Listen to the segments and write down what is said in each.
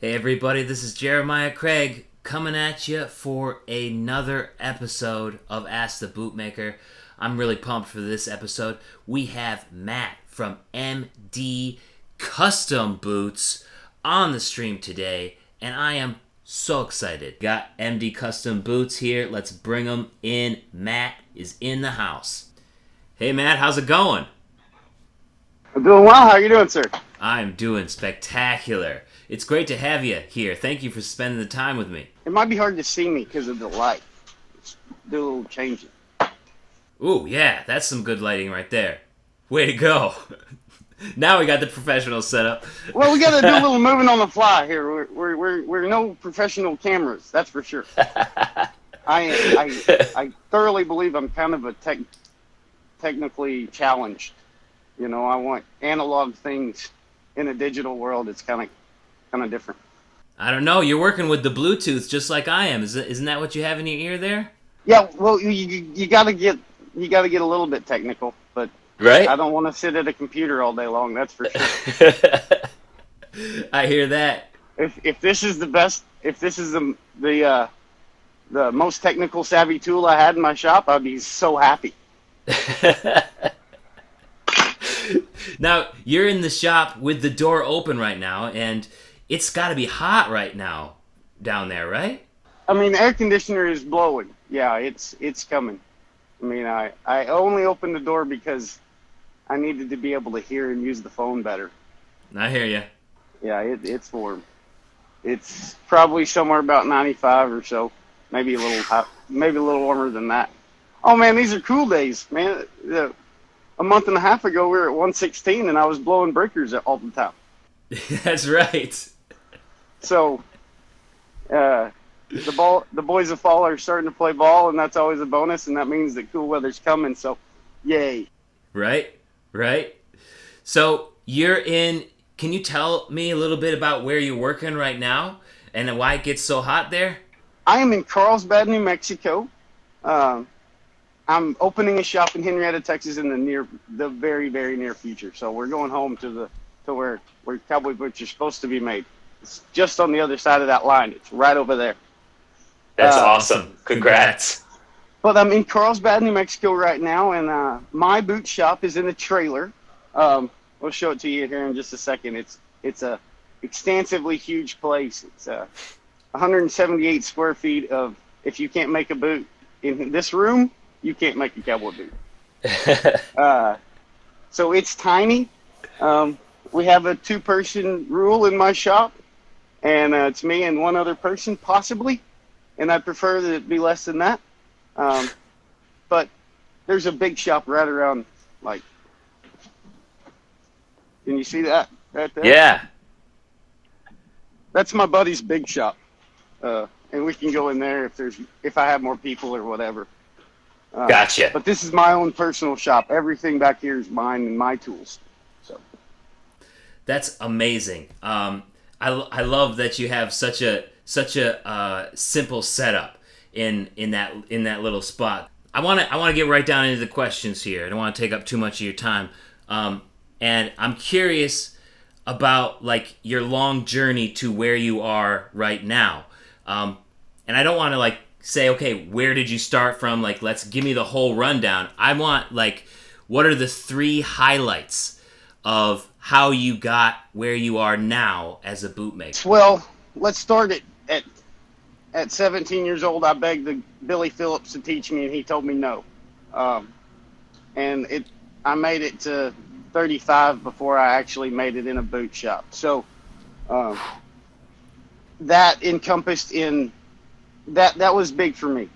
Hey everybody, this is Jeremiah Craig coming at you for another episode of Ask the Bootmaker. I'm really pumped for this episode. We have Matt from MD Custom Boots on the stream today, and I am so excited. Got MD Custom Boots here. Let's bring them in. Matt is in the house. Hey Matt, how's it going? I'm doing well. How are you doing, sir? I'm doing spectacular. It's great to have you here. Thank you for spending the time with me. It might be hard to see me because of the light. Let's do a little changing. Ooh, yeah, that's some good lighting right there. Way to go. Now we got the professional setup. Well, we got to do a little moving on the fly here. We're no professional cameras, that's for sure. I thoroughly believe I'm kind of a technically challenged. You know, I want analog things in a digital world. It's kind of different. I don't know. You're working with the Bluetooth just like I am. Isn't that what you have in your ear there? Yeah. Well, you got to get a little bit technical, but right. I don't want to sit at a computer all day long. That's for sure. I hear that. If this is the best, if this is the most technical savvy tool I had in my shop, I'd be so happy. Now, you're in the shop with the door open right now, and it's got to be hot right now down there, right? I mean, the air conditioner is blowing. Yeah, it's coming. I mean, I only opened the door because I needed to be able to hear and use the phone better. I hear you. Yeah, it's warm. It's probably somewhere about 95 or so, maybe a little hot, maybe a little warmer than that. Oh man, these are cool days, man. A month and a half ago, we were at 116, and I was blowing breakers all the time. That's right. So, the boys of fall are starting to play ball, and that's always a bonus, and that means that cool weather's coming. So, yay! Right. So you're in. Can you tell me a little bit about where you're working right now and why it gets so hot there? I am in Carlsbad, New Mexico. I'm opening a shop in Henrietta, Texas, in the very, very near future. So we're going home to where cowboy boots are supposed to be made. It's just on the other side of that line. It's right over there. That's awesome. Congrats. But I'm in Carlsbad, New Mexico right now, and my boot shop is in a trailer. We'll show it to you here in just a second. It's a extensively huge place. It's 178 square feet of, if you can't make a boot in this room, you can't make a cowboy boot. So it's tiny. We have a 2-person rule in my shop, and it's me and one other person, possibly, and I prefer that it be less than that. But there's a big shop right around, like, can you see that right there? Yeah. That's my buddy's big shop, and we can go in there if I have more people or whatever. Gotcha. But this is my own personal shop. Everything back here is mine and my tools. So That's amazing. I love that you have such a simple setup in that little spot. I want to get right down into the questions here. I don't want to take up too much of your time. And I'm curious about like your long journey to where you are right now. And I don't want to like say, okay, where did you start from? Like, let's give me the whole rundown. I want like, what are the 3 highlights of how you got where you are now as a bootmaker? well, let's start at 17 years old. I begged Billy Phillips to teach me, and he told me no. And I made it to 35 before I actually made it in a boot shop. So that encompassed in that was big for me.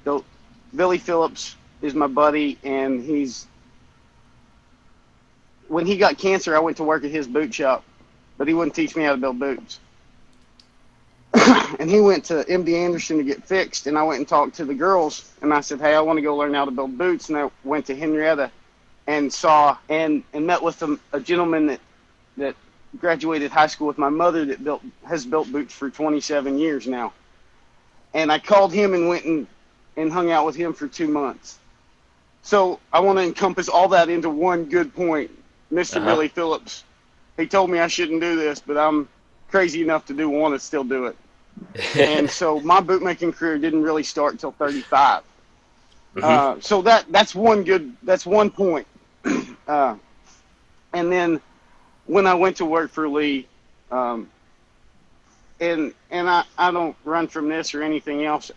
Billy Phillips is my buddy, and when he got cancer, I went to work at his boot shop, but he wouldn't teach me how to build boots. And he went to MD Anderson to get fixed, and I went and talked to the girls, and I said, hey, I want to go learn how to build boots. And I went to Henrietta and saw and met with a gentleman that graduated high school with my mother that has built boots for 27 years now. And I called him and went and hung out with him for 2 months. So I want to encompass all that into one good point. Mr. Billy Phillips, he told me I shouldn't do this, but I'm crazy enough to want to still do it. And so my bootmaking career didn't really start until 35. So that's one point. And then when I went to work for Lee, and I don't run from this or anything else.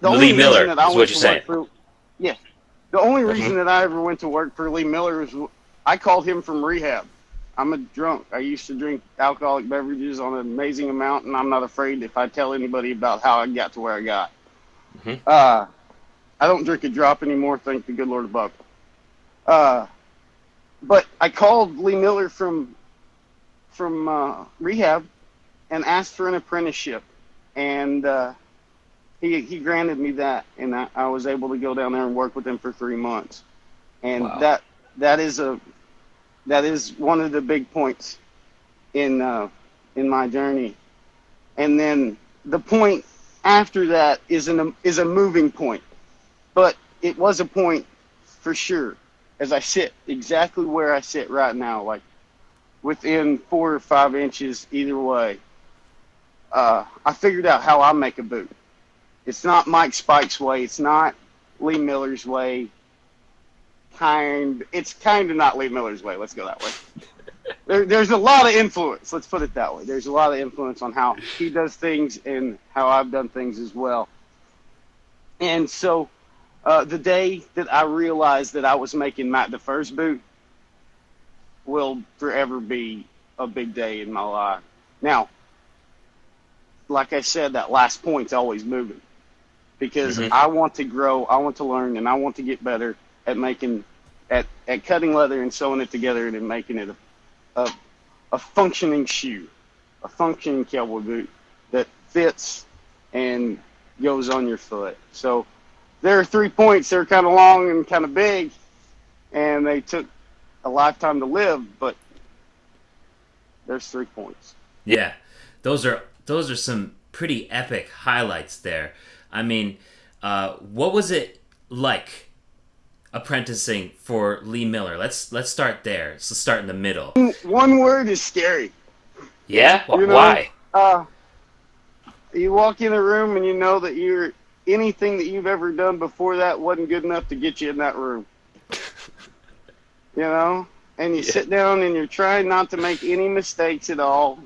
The Lee only Miller reason that I is went what to you're saying. work for, yeah, the only reason that I ever went to work for Lee Miller was I called him from rehab. I'm a drunk. I used to drink alcoholic beverages on an amazing amount, and I'm not afraid if I tell anybody about how I got to where I got. I don't drink a drop anymore, thank the good Lord above. But I called Lee Miller from rehab and asked for an apprenticeship, and he granted me that, and I was able to go down there and work with him for 3 months, and Wow. that is one of the big points in my journey. And then the point after that is a moving point, but it was a point for sure. As I sit exactly where I sit right now, like within 4 or 5 inches either way, I figured out how I make a boot. It's not Mike Spike's way. It's not Lee Miller's way. It's kind of not Lee Miller's way. Let's go that way. There's a lot of influence. Let's put it that way. There's a lot of influence on how he does things and how I've done things as well. And so the day that I realized that I was making Matt the first boot will forever be a big day in my life. Now, like I said, that last point's always moving because I want to grow, I want to learn, and I want to get better at making, at cutting leather and sewing it together and making it a functioning shoe, a functioning cowboy boot that fits and goes on your foot. So there are 3 points. They're kind of long and kind of big, and they took a lifetime to live, but there's 3 points. Yeah, those are some pretty epic highlights there. I mean, what was it like apprenticing for Lee Miller? Let's start there. Let's start in the middle. One word is scary. Yeah? You know, Why? You walk in a room and you know that anything that you've ever done before that wasn't good enough to get you in that room. You know? And you sit down and you're trying not to make any mistakes at all.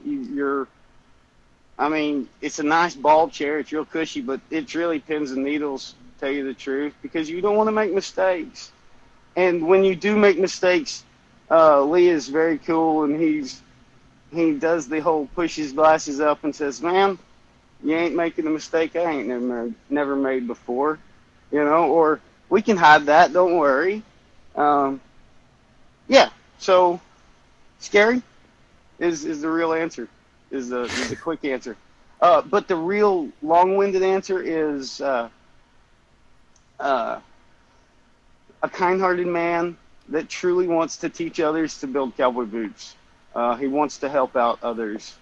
I mean, it's a nice ball chair. It's real cushy, but it's really pins and needles, to tell you the truth, because you don't want to make mistakes. And when you do make mistakes, Lee is very cool, and he does the whole push his glasses up and says, "Man, you ain't making a mistake I ain't never made before," you know, or "We can hide that, don't worry." Yeah, so scary is the real answer, is the quick answer. But the real long-winded answer is a kind-hearted man that truly wants to teach others to build cowboy boots. He wants to help out others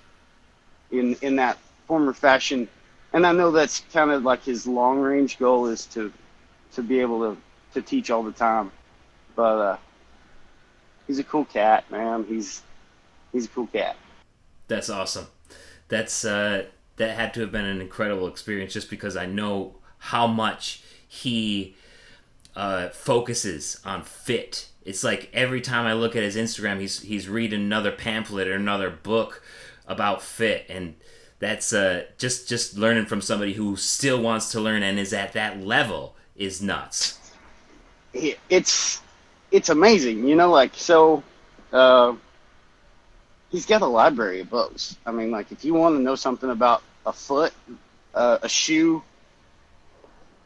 in that form or fashion. And I know that's kind of like his long-range goal is to be able to teach all the time. But he's a cool cat, man. He's a cool cat. That's awesome. That had to have been an incredible experience, just because I know how much he focuses on fit. It's like every time I look at his Instagram, he's reading another pamphlet or another book about fit, and that's just learning from somebody who still wants to learn and is at that level is nuts. It's amazing, you know. Like, so he's got a library of books. I mean, like, if you want to know something about a foot, a shoe,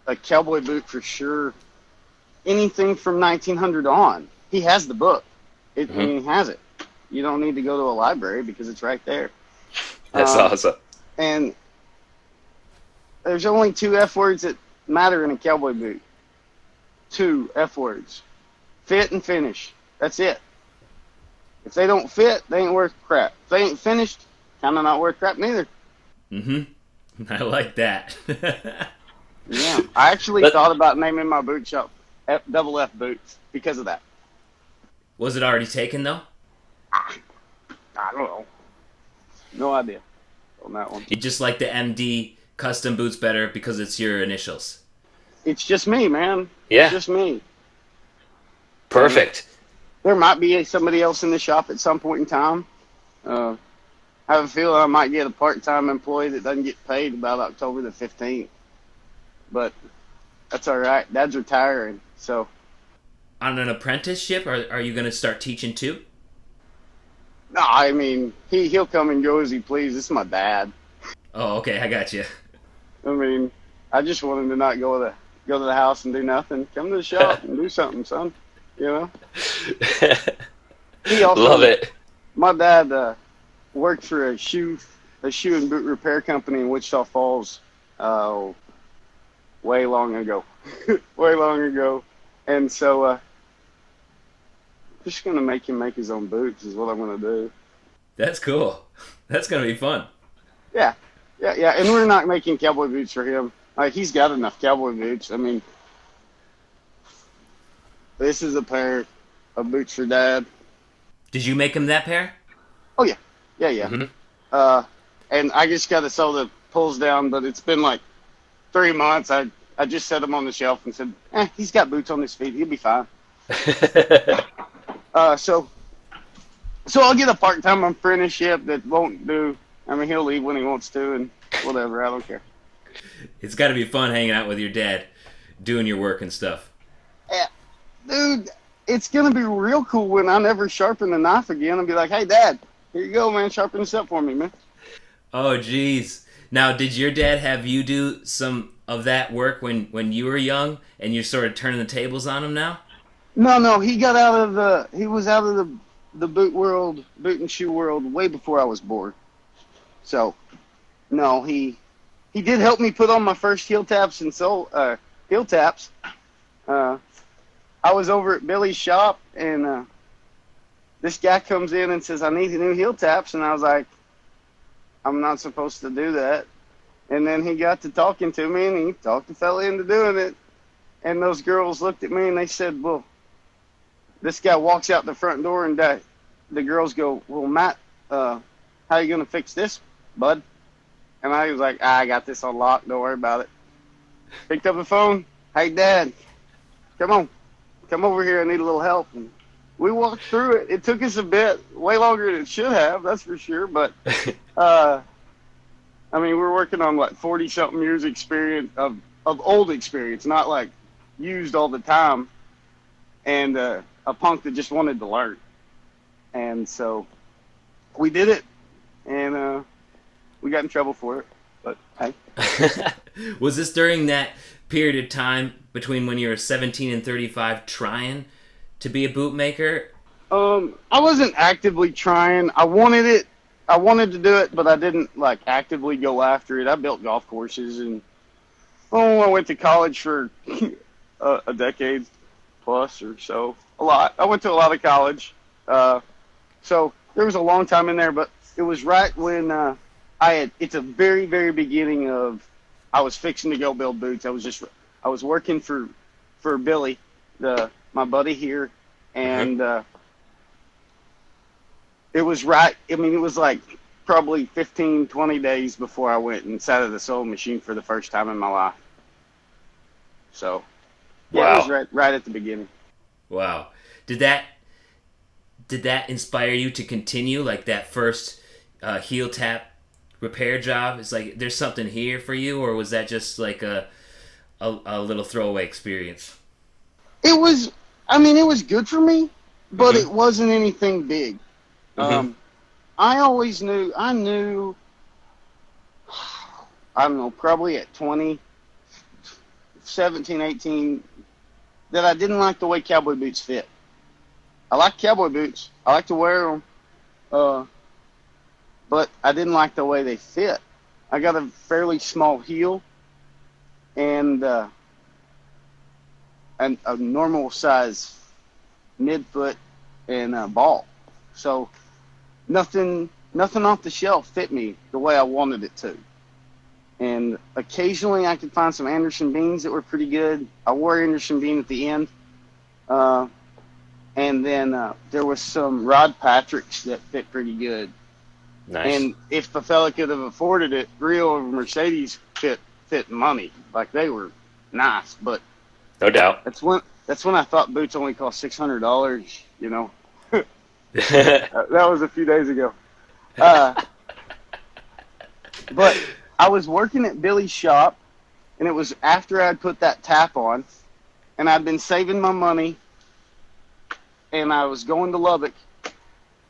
a cowboy boot for sure, anything from 1900 on, he has the book. I mean, he has it. You don't need to go to a library because it's right there. That's awesome. And there's only 2 F words that matter in a cowboy boot. 2 F words. Fit and finish. That's it. If they don't fit, they ain't worth crap. If they ain't finished, kind of not worth crap neither. I like that. Yeah. I actually thought about naming my boot shop Double F Boots because of that. Was it already taken, though? I don't know. No idea on that one. You just like the MD custom boots better because it's your initials. It's just me, man. It's Yeah. just me. Perfect. There might be somebody else in the shop at some point in time. I have a feeling I might get a part-time employee that doesn't get paid about October the 15th. But that's all right. Dad's retiring, so. On an apprenticeship, are you going to start teaching too? No, I mean, he'll come and go as he pleases. This is my dad. Oh, okay, I got you. I mean, I just want him to not go to the house and do nothing. Come to the shop and do something, son. You know? He also, Love it. my dad worked for a shoe and boot repair company in Wichita Falls way long ago. Way long ago. And so just going to make him make his own boots is what I'm going to do. That's cool. That's going to be fun. Yeah. And we're not making cowboy boots for him. Like, he's got enough cowboy boots. I mean, this is a pair of boots for Dad. Did you make him that pair? Oh, yeah. Yeah. Mm-hmm. And I just got to sew the pulls down, but it's been like 3 months. I just set him on the shelf and said, he's got boots on his feet. He'll be fine. So I'll get a part-time apprenticeship that won't do. I mean, he'll leave when he wants to and whatever. I don't care. It's got to be fun hanging out with your dad, doing your work and stuff. Yeah. Dude, it's going to be real cool when I never sharpen the knife again and be like, hey, Dad, here you go, man. Sharpen this up for me, man. Oh, geez. Now, did your dad have you do some of that work when you were young and you're sort of turning the tables on him now? No, he was out of the boot and shoe world way before I was born. So, no, he did help me put on my first heel taps and heel taps. I was over at Billy's shop and this guy comes in and says, I need new heel taps. And I was like, I'm not supposed to do that. And then he got to talking to me and he talked the fella into doing it. And those girls looked at me and they said, well, this guy walks out the front door and the girls go, well, Matt, how you going to fix this, bud? And I was like, I got this on lock. Don't worry about it. Picked up the phone. Hey, Dad, come on. Come over here. I need a little help. And we walked through it. It took us a bit, way longer than it should have, that's for sure. But, I mean, we're working on like 40-something years experience of old experience, not like used all the time. And a punk that just wanted to learn. And so we did it. And we got in trouble for it. But, hey. Was this during that period of time between when you were 17 and 35 trying to be a bootmaker? I wasn't actively trying. I wanted it. I wanted to do it, but I didn't like actively go after it. I built golf courses and I went to college for a decade plus or so. A lot. I went to a lot of college. So there was a long time in there, but it was right when it's a very, very beginning of I was fixing to go build boots. I was working for Billy, my buddy here, and it was right. I mean, it was like probably 15, 20 days before I went and sat at the sewing machine for the first time in my life. So, yeah, wow. It was right at the beginning. Wow. Did that inspire you to continue, like that first heel tap repair job? It's like there's something here for you, or was that just like a little throwaway experience? It was good for me, but it wasn't anything big. I always knew, I don't know, probably at 20, 17, 18, that I didn't like the way cowboy boots fit. I like cowboy boots. I like to wear them. But I didn't like the way they fit. I got a fairly small heel and a normal size midfoot and ball. So nothing off the shelf fit me the way I wanted it to. And occasionally I could find some Anderson beans that were pretty good. I wore Anderson bean at the end. And then there was some Rod Patricks that fit pretty good. Nice. And if the fella could have afforded it, real Mercedes fit money. Like they were nice, but No doubt. that's when I thought boots only cost $600. You know, that was a few days ago. But I was working at Billy's shop, and it was after I'd put that tap on, and I'd been saving my money, and I was going to Lubbock,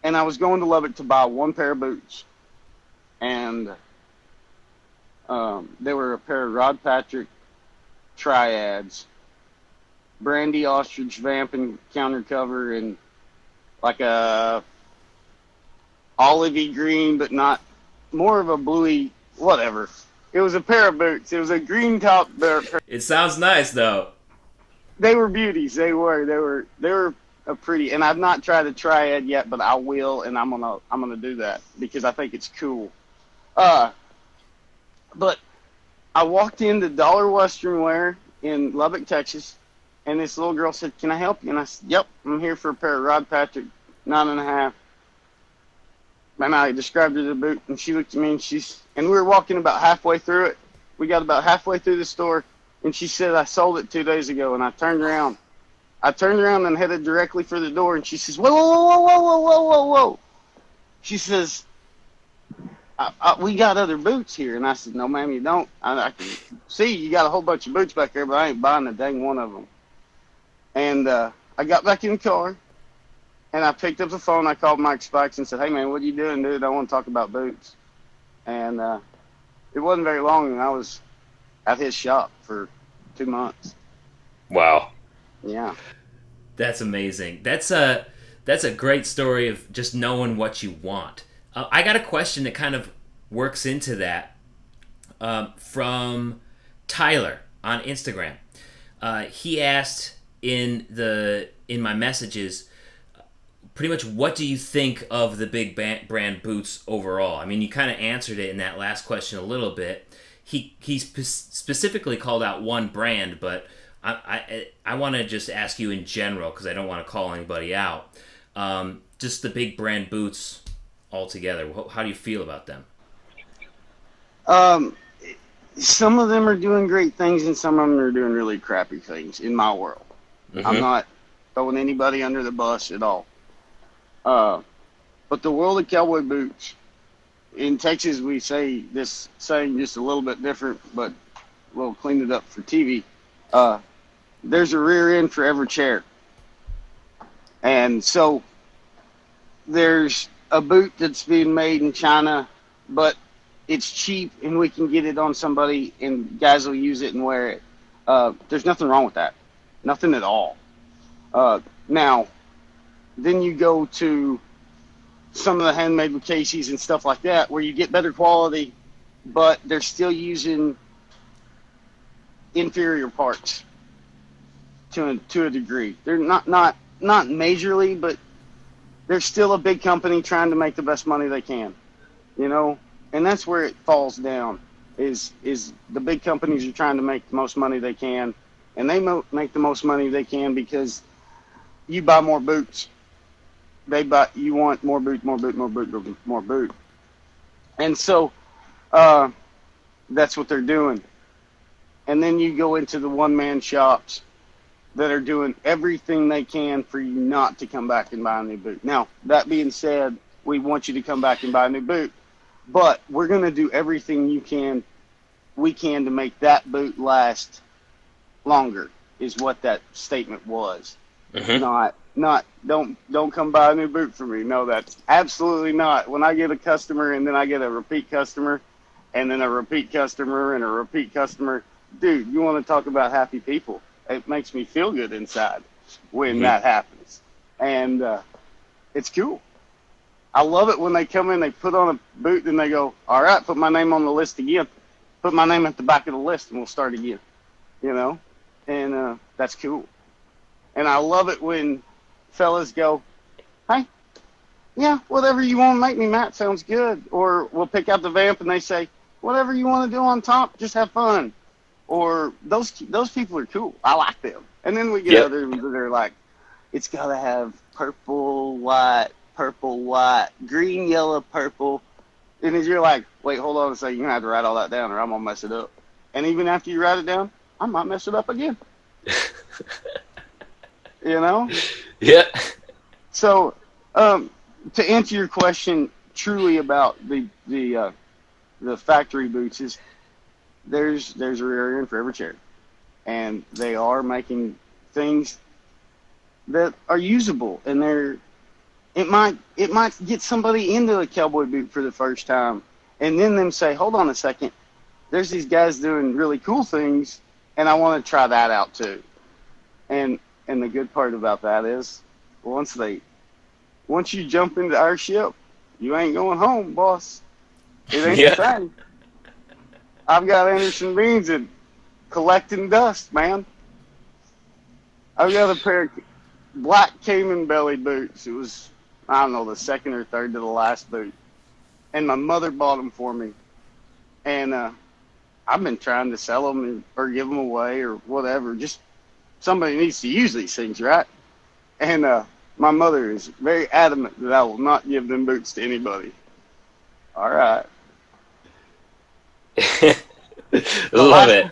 to buy one pair of boots, and they were a pair of Rod Patrick Triads, Brandy Ostrich vamp and counter cover, and like a olivey green, but not more of a bluey, whatever. It was a pair of boots. It was a green top pair. It sounds nice though. They were beauties. They were a pretty. And I've not tried a Triad yet, but I will, and I'm gonna do that because I think it's cool. But I walked into Dollar Western Wear in Lubbock, Texas, and this little girl said, "Can I help you?" And I said, "Yep, I'm here for a pair of Rod Patrick 9.5." And I described her the boot, and she looked at me, and we were walking about halfway through it. We got about halfway through the store, and she said, "I sold it 2 days ago." And I turned around and headed directly for the door, and she says, "Whoa, whoa, whoa, whoa, whoa, whoa, whoa, whoa!" She says, "We got other boots here." And I said, "No, ma'am, you don't. I can see you got a whole bunch of boots back there, but I ain't buying a dang one of them." And I got back in the car, and I picked up the phone. I called Mike Spikes and said, "Hey, man, what are you doing, dude? I want to talk about boots." And it wasn't very long, and I was at his shop for 2 months. Wow. Yeah. That's amazing. That's a great story of just knowing what you want. I got a question that kind of works into that from Tyler on Instagram. He asked in my messages, pretty much, what do you think of the big brand boots overall? I mean, you kind of answered it in that last question a little bit. He specifically called out one brand, but I want to just ask you in general, because I don't want to call anybody out. Just the big brand boots altogether. How do you feel about them? Some of them are doing great things, and some of them are doing really crappy things in my world. Mm-hmm. I'm not throwing anybody under the bus at all. But the world of cowboy boots, in Texas we say this saying just a little bit different, but we'll clean it up for TV. There's a rear end for every chair. And so there's a boot that's being made in China, but it's cheap and we can get it on somebody and guys will use it and wear it. There's nothing wrong with that. Nothing at all. Now, then you go to some of the handmade with Casey's and stuff like that, where you get better quality, but they're still using inferior parts to a degree. They're not majorly, but they're still a big company trying to make the best money they can, you know. And that's where it falls down. Is the big companies are trying to make the most money they can, and they make the most money they can because you buy more boots. You want more boot, more boot, more boot, more boot. And so that's what they're doing. And then you go into the one-man shops that are doing everything they can for you not to come back and buy a new boot. Now, that being said, we want you to come back and buy a new boot, but we're going to do everything we can to make that boot last longer, is what that statement was. Mm-hmm. Not don't come buy a new boot for me. No, that's absolutely not. When I get a customer and then I get a repeat customer and then a repeat customer and a repeat customer, dude, you want to talk about happy people. It makes me feel good inside when that happens. And it's cool. I love it when they come in, they put on a boot and they go, all right, put my name on the list again. Put my name at the back of the list and we'll start again. You know? And that's cool. And I love it when fellas go, hey, yeah, whatever you want to make me, Matt, sounds good. Or we'll pick out the vamp and they say, whatever you want to do on top, just have fun. Or those people are cool. I like them. And then we get others that are like, it's got to have purple, white, green, yellow, purple, And as you're like, wait, hold on a second, you're gonna have to write all that down, or I'm gonna mess it up. And even after you write it down, I might mess it up again. You know. Yeah. So, to answer your question truly about the factory boots is there's a rear end for every chair, and they are making things that are usable, and it might get somebody into a cowboy boot for the first time, and then them say, hold on a second, there's these guys doing really cool things, and I want to try that out too. And the good part about that is once you jump into our ship, you ain't going home, boss. It ain't the same. I've got Anderson beans and collecting dust, man. I've got a pair of black Cayman belly boots. It was, I don't know, the second or third to the last boot. And my mother bought them for me. And I've been trying to sell them or give them away or whatever. Just somebody needs to use these things, right? And my mother is very adamant that I will not give them boots to anybody. All right. Love it.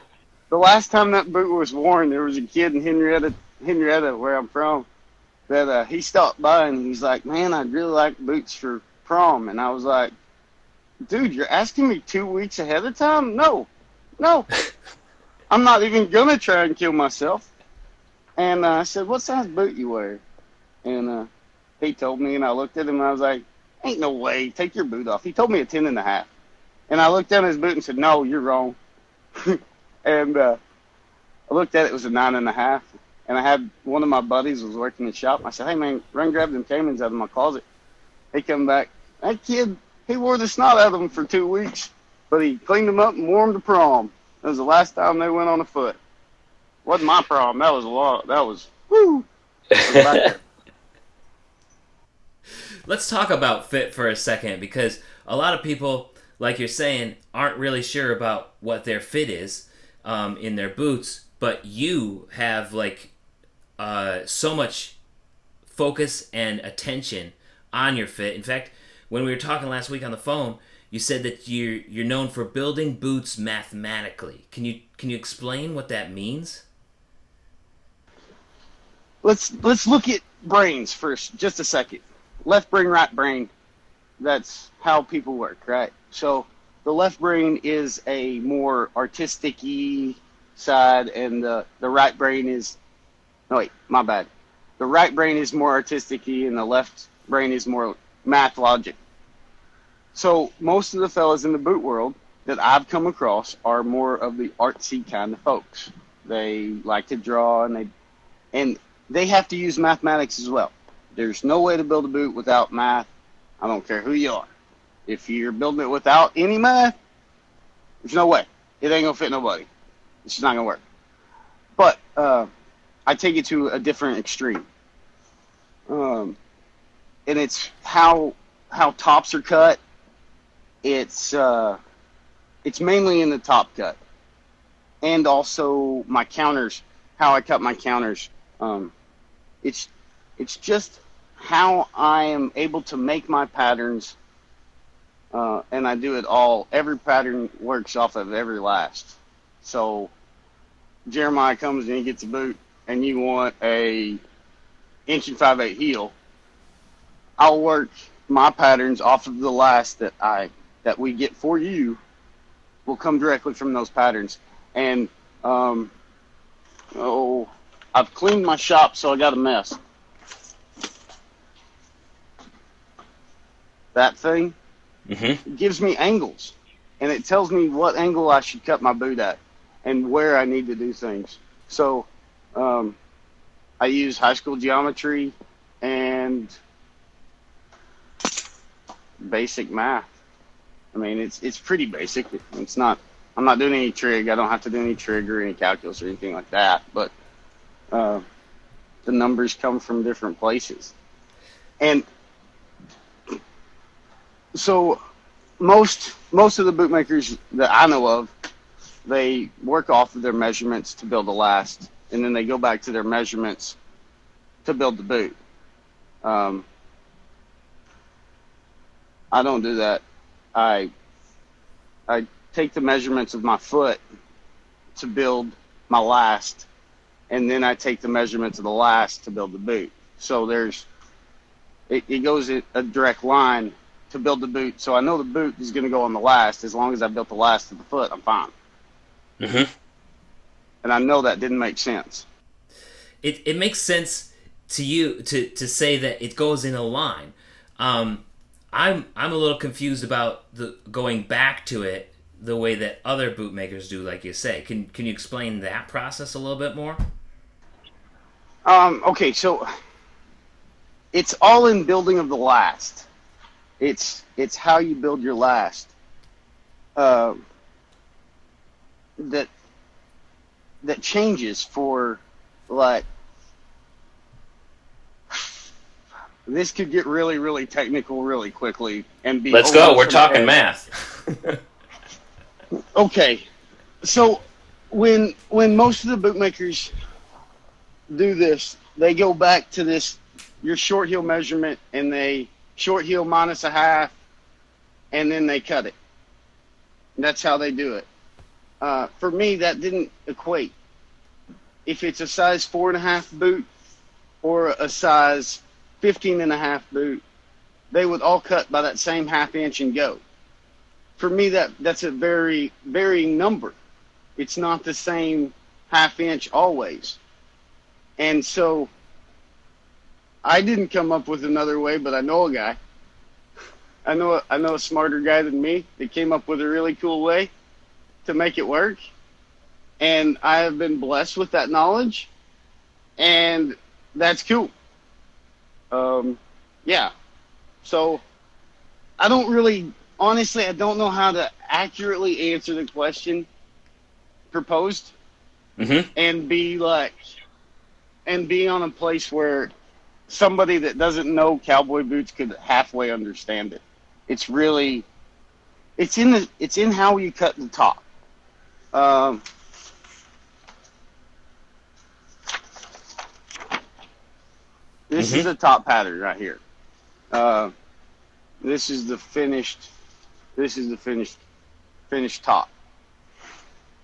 The last time that boot was worn, there was a kid in Henrietta, where I'm from, that he stopped by and he's like, man, I'd really like boots for prom. And I was like, dude, you're asking me 2 weeks ahead of time? No. I'm not even going to try and kill myself. And I said, what size boot you wear? And he told me, and I looked at him, and I was like, ain't no way. Take your boot off. He told me a 10.5. And I looked down at his boot and said, no, you're wrong. And I looked at it, it was a 9.5. And I had one of my buddies was working in the shop. I said, hey, man, run grab them Caymans out of my closet. He come back. That kid, he wore the snot out of them for 2 weeks, but he cleaned them up and wore them to prom. That was the last time they went on a foot. Wasn't my prom. That was a lot. That was, woo. Let's talk about fit for a second, because a lot of people, like you're saying, aren't really sure about what their fit is in their boots, but you have so much focus and attention on your fit. In fact, when we were talking last week on the phone, you said that you're known for building boots mathematically. Can you explain what that means? Let's look at brains first, just a second. Left brain, right brain. That's how people work, right? So the left brain is a more artistic-y side, and the right brain is, no wait, my bad. The right brain is more artistic-y, and the left brain is more math logic. So most of the fellas in the boot world that I've come across are more of the artsy kind of folks. They like to draw, and they have to use mathematics as well. There's no way to build a boot without math. I don't care who you are. If you're building it without any math, there's no way. It ain't gonna fit nobody. It's just not gonna work. But I take it to a different extreme. And it's how tops are cut. It's mainly in the top cut, and also my counters, how I cut my counters. It's just how I am able to make my patterns, and I do it all. Every pattern works off of every last. So Jeremiah comes and he gets a boot, and you want a 1 5/8 heel. I'll work my patterns off of the last that we get for you. Will come directly from those patterns. And I've cleaned my shop, so I got a mess. That thing gives me angles, and it tells me what angle I should cut my boot at and where I need to do things. So I use high school geometry and basic math. I mean, it's pretty basic. It's not. I'm not doing any trig. I don't have to do any trig or any calculus or anything like that. But the numbers come from different places, and so most of the bootmakers that I know of, they work off of their measurements to build the last, and then they go back to their measurements to build the boot. I don't do that. I I take the measurements of my foot to build my last, and then I take the measurements of the last to build the boot. So it goes in a direct line to build the boot. So I know the boot is going to go on the last. As long as I built the last of the foot, I'm fine. Mm-hmm. And I know that didn't make sense. It makes sense to you to say that it goes in a line. I'm a little confused about the going back to it the way that other bootmakers do, like you say. Can you explain that process a little bit more? Okay, so it's all in building of the last. It's how you build your last. That changes for, like, this could get really, really technical really quickly and be. Let's go. We're talking math. Okay, so when most of the bootmakers do this, they go back to this your short heel measurement, and they short heel minus a half, and then they cut it. That's how they do it. For me, that didn't equate. If it's a size 4.5 boot or a size 15.5 boot, they would all cut by that same half inch and go. For me, that's a very varying number. It's not the same half inch always. And so I didn't come up with another way, but I know a guy. I know a smarter guy than me that came up with a really cool way to make it work. And I have been blessed with that knowledge, and that's cool. Yeah. So I don't really, honestly, I don't know how to accurately answer the question proposed, Mm-hmm. and be on a place where somebody that doesn't know cowboy boots could halfway understand it. It's really, it's in how you cut the top. This is the top pattern right here. This is the finished top.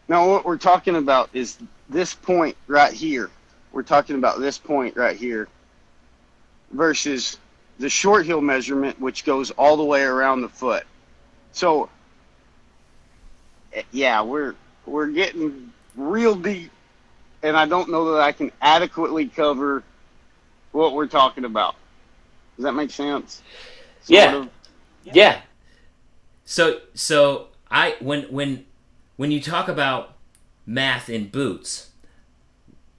Now what we're talking about is this point right here. We're talking about this point right here versus the short heel measurement, which goes all the way around the foot. So yeah, we're getting real deep, and I don't know that I can adequately cover what we're talking about. Does that make sense? Yeah. Yeah. So when you talk about math in boots,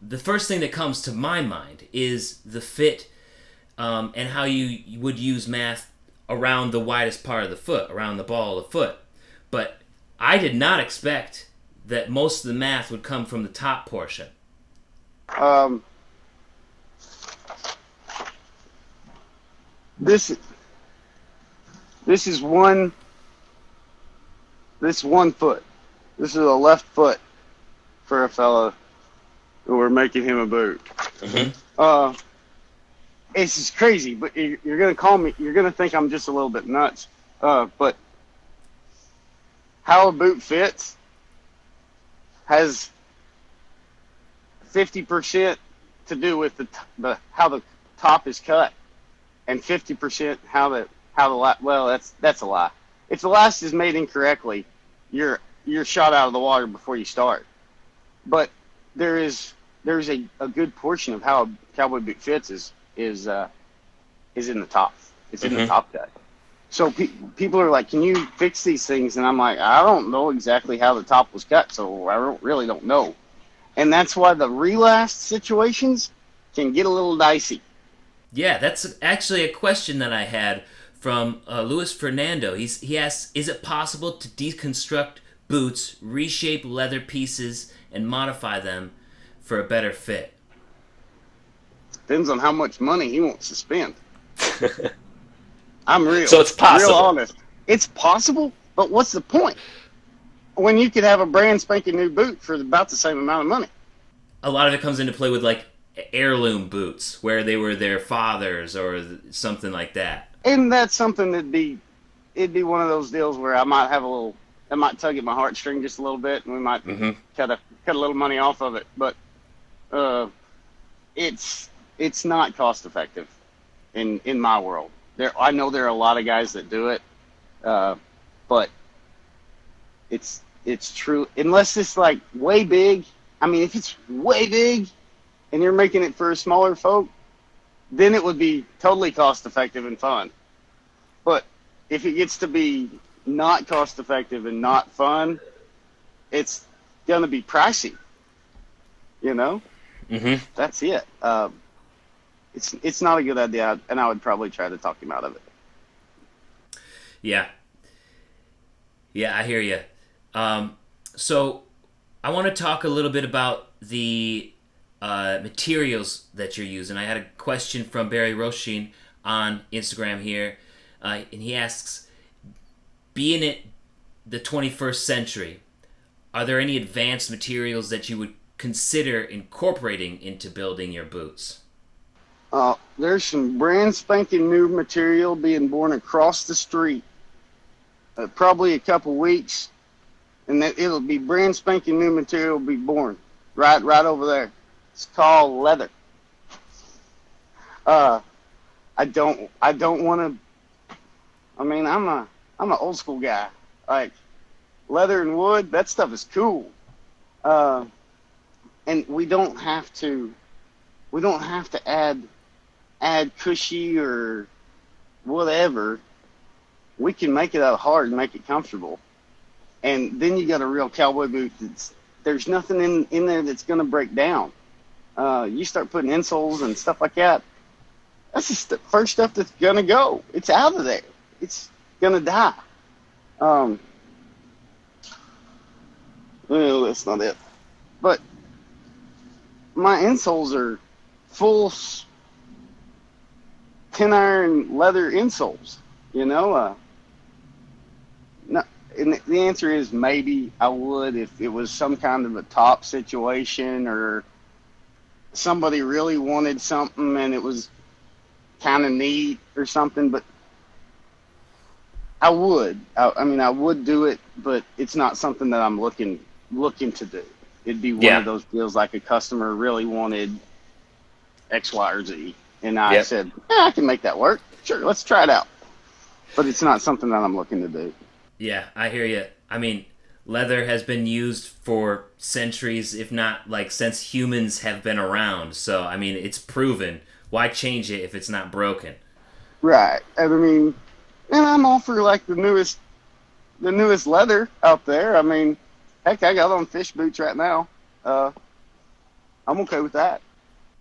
the first thing that comes to my mind is the fit, and how you would use math around the widest part of the foot, around the ball of the foot. But I did not expect that most of the math would come from the top portion. This is one foot. This is a left foot for a fella who we're making him a boot. Mm-hmm. It's just crazy, but you're gonna call me. You're gonna think I'm just a little bit nuts. But how a boot fits has 50% to do with the how the top is cut, and 50% how the well, that's a lie. If the last is made incorrectly, you're shot out of the water before you start. But there's a good portion of how a cowboy boot fits is in the top. It's in the top cut. So people are like, "Can you fix these things?" And I'm like, "I don't know exactly how the top was cut, so I really don't know." And that's why the relast situations can get a little dicey. Yeah, that's actually a question that I had from Luis Fernando. He asks, is it possible to deconstruct boots, reshape leather pieces, and modify them for a better fit? Depends on how much money he wants to spend. I'm real. So it's possible. Real honest. It's possible, but what's the point when you could have a brand spanking new boot for about the same amount of money? A lot of it comes into play with, like, heirloom boots, where they were their father's or something like that. And that's something that'd be it'd be one of those deals where I might tug at my heartstring just a little bit, and we might Mm-hmm. cut a little money off of it. But it's not cost effective in my world. I know there are a lot of guys that do it, but it's true unless it's like way big. I mean, if it's way big and you're making it for smaller folk, then it would be totally cost effective and fun. But if it gets to be not cost effective and not fun, it's gonna be pricey. You know, Mm-hmm. that's it. It's not a good idea, and I would probably try to talk him out of it. Yeah. Yeah, I hear you. So I want to talk a little bit about the materials that you're using. I had a question from Barry Roshin on Instagram here, and he asks, being it the 21st century, are there any advanced materials that you would consider incorporating into building your boots? There's some brand spanking new material being born across the street. Probably a couple weeks, and it'll be brand spanking new material be born right over there. It's called leather. I don't want to. I mean, I'm an old school guy. Like leather and wood, that stuff is cool. And we don't have to add cushy or whatever. We can make it out hard and make it comfortable. And then you got a real cowboy boot there's nothing in there that's going to break down. You start putting insoles and stuff like that, that's just the first stuff that's going to go. It's out of there. It's going to die. Well, that's not it. But my insoles are full 10 iron leather insoles, you know? No, and the answer is maybe I would if it was some kind of a top situation or somebody really wanted something and it was kind of neat or something, but I would. I mean, I would do it, but it's not something that I'm looking to do. It'd be one of those deals like a customer really wanted X, Y, or Z, and I said, yeah, I can make that work. Sure, let's try it out. But it's not something that I'm looking to do. Yeah, I hear you. I mean, leather has been used for centuries, if not like since humans have been around. So, I mean, it's proven. Why change it if it's not broken? Right. And I mean, and I'm all for like the newest leather out there. I mean, heck, I got on fish boots right now. I'm okay with that.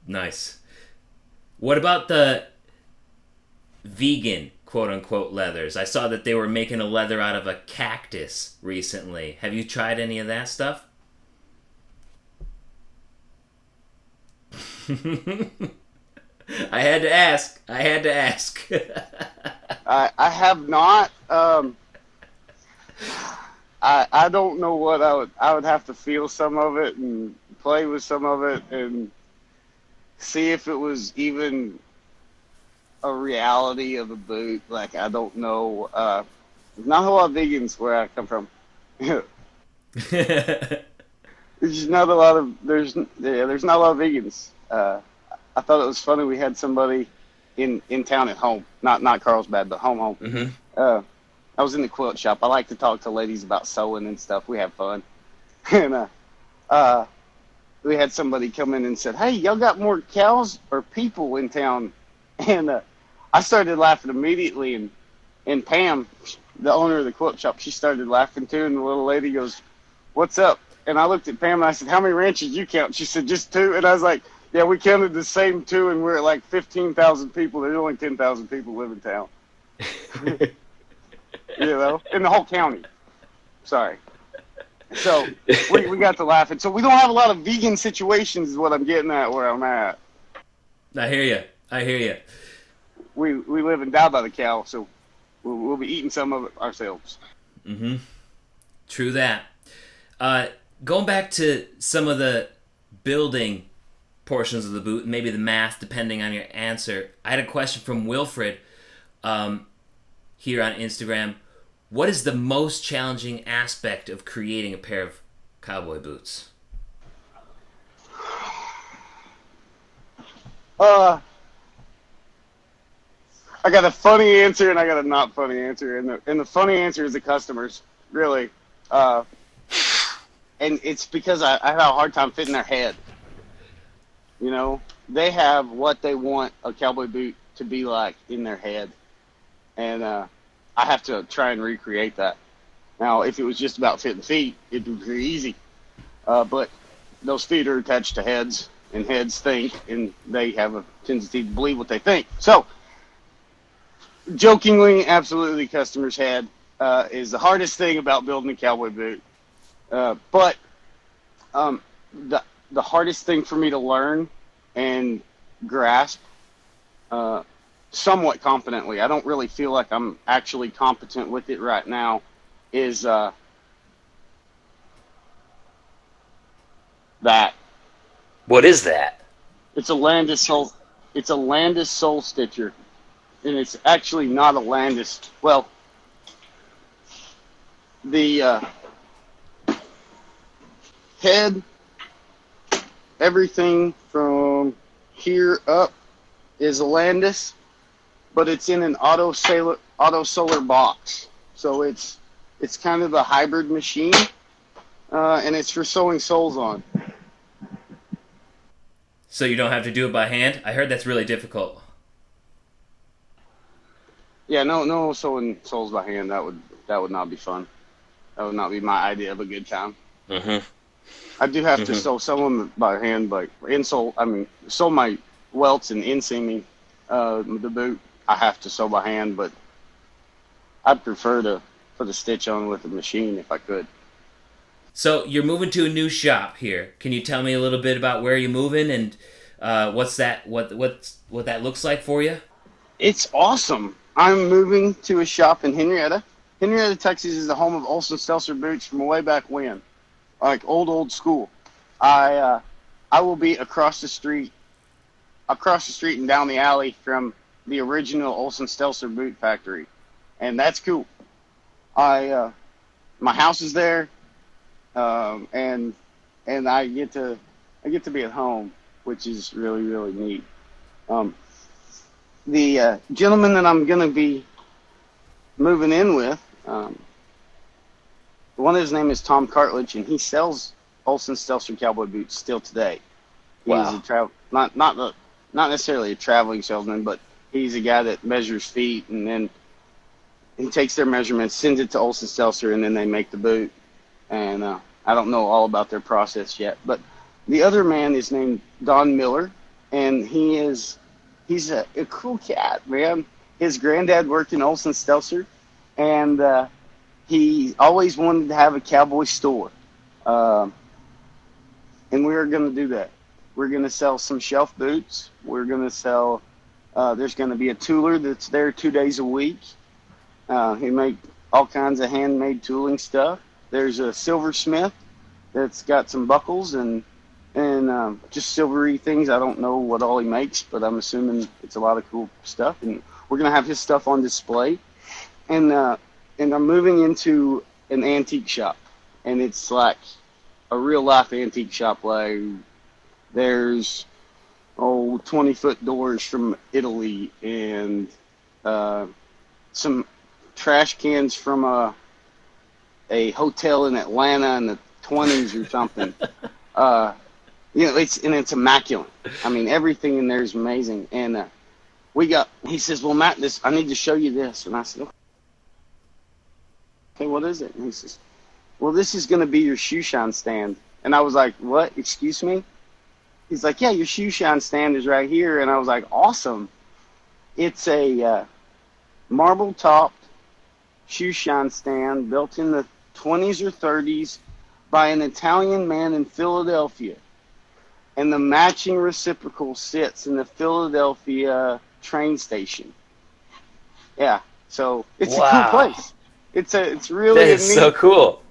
Nice. What about the vegan, quote-unquote, leathers? I saw that they were making a leather out of a cactus recently. Have you tried any of that stuff? I had to ask. I have not. I don't know what I would have to feel some of it and play with some of it and see if it was even a reality of a boot. Like, I don't know. There's not a whole lot of vegans where I come from. There's not a lot of not a lot of vegans. I thought it was funny. We had somebody in town at home, not Carlsbad, but home. Mm-hmm. I was in the quilt shop. I like to talk to ladies about sewing and stuff. We have fun. And we had somebody come in and said, "Hey, y'all got more cows or people in town?" And I started laughing immediately. And Pam, the owner of the quilt shop, she started laughing too. And the little lady goes, "What's up?" And I looked at Pam and I said, "How many ranches you count?" She said, "Just 2." And I was like, "Yeah, we counted the same 2, and we're at like 15,000 people. There's only 10,000 people live in town." You know, in the whole county. Sorry. So we got to laughing. So we don't have a lot of vegan situations is what I'm getting at where I'm at. I hear you. We live and die by the cow, so we'll be eating some of it ourselves. Mm-hmm. True that. Going back to some of the building portions of the boot, maybe the math, depending on your answer. I had a question from Wilfred. here on Instagram, what is the most challenging aspect of creating a pair of cowboy boots? I got a funny answer and I got a not funny answer, and the funny answer is the customers, really, and it's because I have a hard time fitting their head. You know, they have what they want a cowboy boot to be like in their head, and I have to try and recreate that. Now, if it was just about fitting feet, it'd be pretty easy, but those feet are attached to heads, and heads think, and they have a tendency to believe what they think. So, jokingly, absolutely, customer's head is the hardest thing about building a cowboy boot. But the hardest thing for me to learn and grasp somewhat competently, I don't really feel like I'm actually competent with it right now, is that. What is that? It's a Landis sole. It's a Landis sole stitcher, and it's actually not a Landis. Well, the head, everything from here up is a Landis, but it's in an auto solar box. So it's kind of a hybrid machine, and it's for sewing soles on. So you don't have to do it by hand? I heard that's really difficult. Yeah, no sewing soles by hand. That would not be fun. That would not be my idea of a good time. Mm-hmm. I do have to sew some of them by hand, but sew my welts and inseaming the boot. I have to sew by hand, but I'd prefer to put a stitch on with a machine if I could. So you're moving to a new shop here. Can you tell me a little bit about where you're moving and what that looks like for you? It's awesome. I'm moving to a shop in Henrietta. Henrietta, Texas is the home of Olson Stelzer boots from way back when, like old school. I will be across the street and down the alley from the original Olson Stelzer boot factory, and that's cool. My house is there. And I get to be at home, which is really, really neat. The gentleman that I'm going to be moving in with, one of his name is Tom Cartledge, and he sells Olson Stelzer cowboy boots still today. Wow. He's not necessarily a traveling salesman, but he's a guy that measures feet, and then he takes their measurements, sends it to Olson Stelzer, and then they make the boot. And I don't know all about their process yet, but the other man is named Don Miller, and he's a cool cat, man. His granddad worked in Olson Stelzer, and he always wanted to have a cowboy store, and we're going to do that. We're going to sell some shelf boots. We're going to sell. There's going to be a tooler that's there 2 days a week. He make all kinds of handmade tooling stuff. There's a silversmith that's got some buckles and just silvery things. I don't know what all he makes, but I'm assuming it's a lot of cool stuff. And we're gonna have his stuff on display. And I'm moving into an antique shop, and it's like a real life antique shop. Like there's 20-foot doors from Italy and some trash cans from a hotel in Atlanta in the 20s or something. It's immaculate. I mean, everything in there is amazing. And he says, well, Matt, I need to show you this. And I said, okay, what is it? And he says, well, this is going to be your shoe shine stand. And I was like, what? Excuse me? He's like, yeah, your shoe shine stand is right here. And I was like, awesome. It's a marble-topped shoe shine stand built in the 20s or 30s by an Italian man in Philadelphia. And the matching reciprocal sits in the Philadelphia train station. Yeah, so it's a cool place. It's really that is so cool.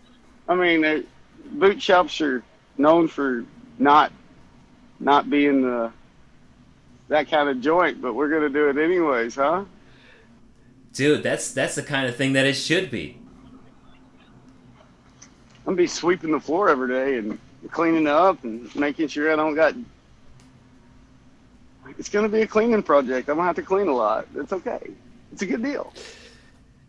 I mean, boot shops are known for not being that kind of joint, but we're gonna do it anyways, huh? Dude, that's the kind of thing that it should be. I'm gonna be sweeping the floor every day and cleaning up and making sure I don't got. It's gonna be a cleaning project. I'm gonna have to clean a lot. It's okay. It's a good deal.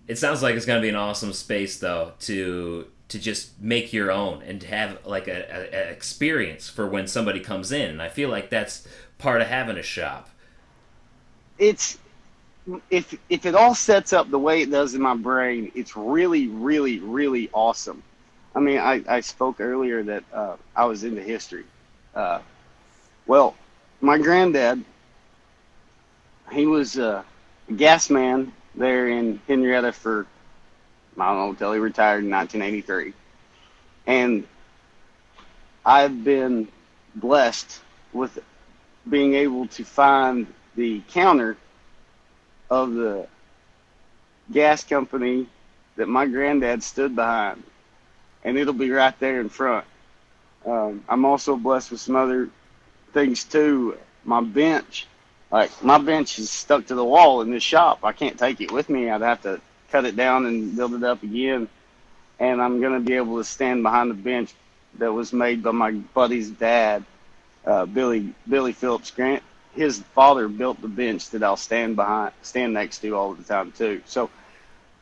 It sounds like it's going to be an awesome space, though, to just make your own and to have like a experience for when somebody comes in. And I feel like that's part of having a shop. It's if it all sets up the way it does in my brain, it's really, really, really awesome. I mean, I spoke earlier that I was into history. Well, my granddad, he was a gas man there in Henrietta for, I don't know, until he retired in 1983. And I've been blessed with being able to find the counter of the gas company that my granddad stood behind. And it'll be right there in front. I'm also blessed with some other things too. My bench is stuck to the wall in this shop. I can't take it with me. I'd have to cut it down and build it up again. And I'm going to be able to stand behind the bench that was made by my buddy's dad, Billy Phillips Grant. His father built the bench that I'll stand next to all the time too. So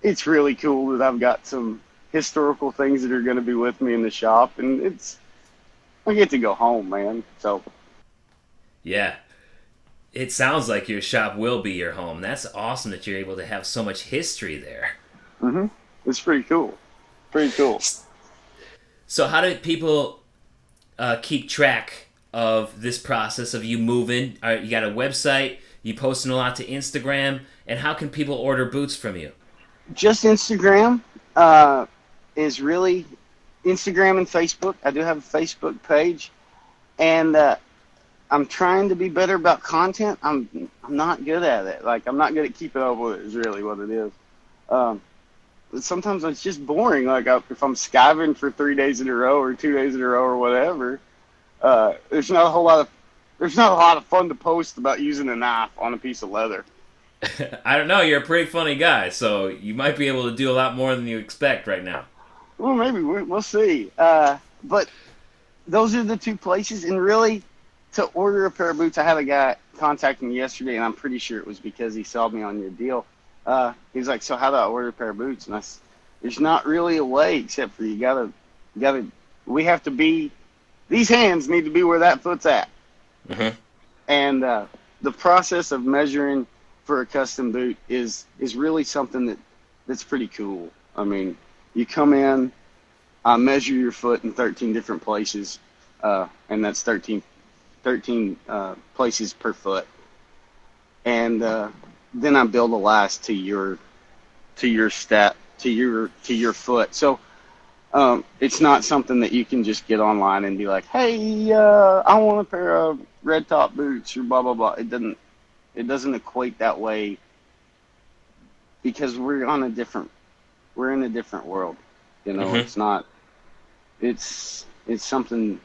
it's really cool that I've got some historical things that are going to be with me in the shop, and I get to go home, man. So Yeah. It sounds like your shop will be your home. That's awesome that you're able to have so much history there. It's pretty cool. Pretty cool. So how do people keep track of this process of you moving? You got a website, you posting a lot to Instagram, and how can people order boots from you? Just Instagram is really Instagram and Facebook. I do have a Facebook page, and I'm trying to be better about content. I'm not good at it. Like, I'm not good at keeping up with it is really what it is. But sometimes it's just boring. Like, if I'm skiving for 3 days in a row or 2 days in a row or whatever, there's not a lot of fun to post about using a knife on a piece of leather. I don't know. You're a pretty funny guy, so you might be able to do a lot more than you expect right now. Well, maybe we'll see. But those are the two places, and really, to order a pair of boots, I had a guy contact me yesterday, and I'm pretty sure it was because he saw me on your deal. He's like, "So how do I order a pair of boots?" And there's not really a way except for you gotta. We have to be. These hands need to be where that foot's at. And the process of measuring for a custom boot is really something that's pretty cool. I mean, you come in, I measure your foot in 13 different places, and that's 13 places per foot, and then I build a last to your foot. So it's not something that you can just get online and be like, "Hey, I want a pair of red top boots," or blah blah blah. It doesn't equate that way because we're in a different world. You know, it's not. It's something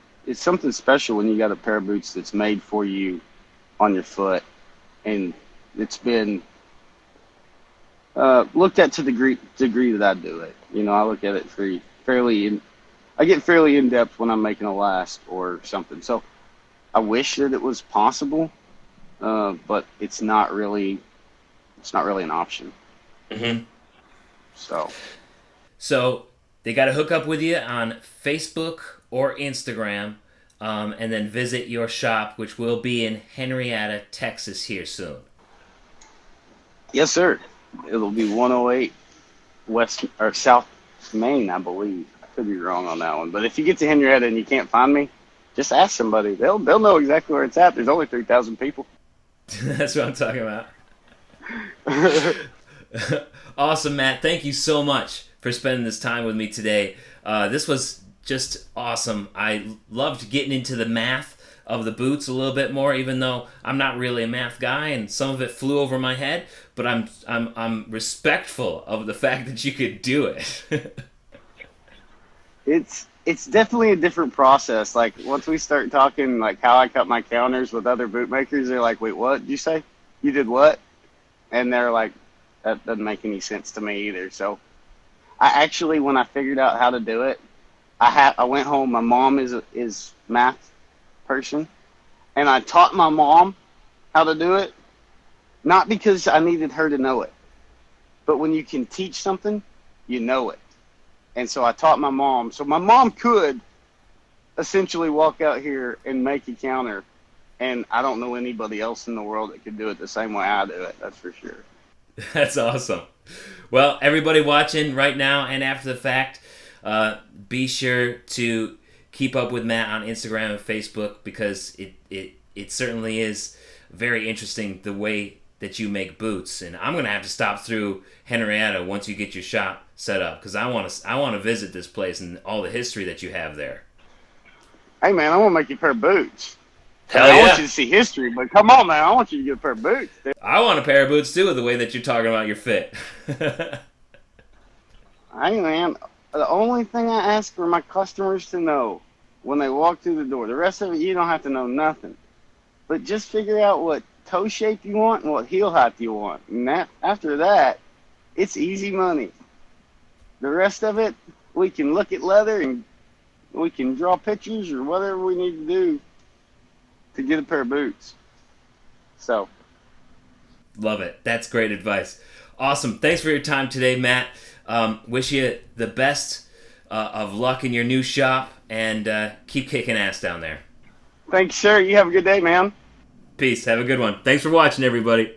special when you got a pair of boots that's made for you on your foot, and it's been looked at to the degree that I do it. You know, I look at it I get fairly in depth when I'm making a last or something. So I wish that it was possible, but it's not really an option. So they got to hook up with you on Facebook or Instagram, and then visit your shop, which will be in Henrietta, Texas, here soon. Yes, sir. It'll be 108 West or South Main, I believe. I could be wrong on that one, but if you get to Henrietta and you can't find me, just ask somebody. They'll know exactly where it's at. There's only 3,000 people. That's what I'm talking about. Awesome, Matt. Thank you so much for spending this time with me today. This was just awesome. I loved getting into the math of the boots a little bit more, even though I'm not really a math guy and some of it flew over my head. But I'm respectful of the fact that you could do it. It's definitely a different process. Like, once we start talking like how I cut my counters with other bootmakers, they're like, "Wait, what did you say? You did what?" And they're like, that doesn't make any sense to me either. So I actually, when I figured out how to do it, I went home. My mom is math person, and I taught my mom how to do it, not because I needed her to know it, but when you can teach something, you know it. And so I taught my mom. So my mom could essentially walk out here and make a counter, and I don't know anybody else in the world that could do it the same way I do it. That's for sure. That's awesome. Well, everybody watching right now and after the fact, be sure to keep up with Matt on Instagram and Facebook, because it certainly is very interesting the way that you make boots. And I'm gonna have to stop through Henrietta once you get your shop set up, because I want to visit this place and all the history that you have there. Hey man, I want to make you a pair of boots. Hell I yeah. want you to see history, but come on man, I want you to get a pair of boots. Dude. I want a pair of boots too, with the way that you're talking about your fit. Hey man, the only thing I ask for my customers to know when they walk through the door, the rest of it you don't have to know nothing, but just figure out what toe shape you want and what heel height you want, and after that, it's easy money. The rest of it, we can look at leather and we can draw pictures or whatever we need to do to get a pair of boots. So, Love it. That's great advice. Awesome. Thanks for your time today, Matt. Wish you the best of luck in your new shop, and keep kicking ass down there. thanks, sir. You have a good day, man. Peace. Have a good one. Thanks for watching, everybody.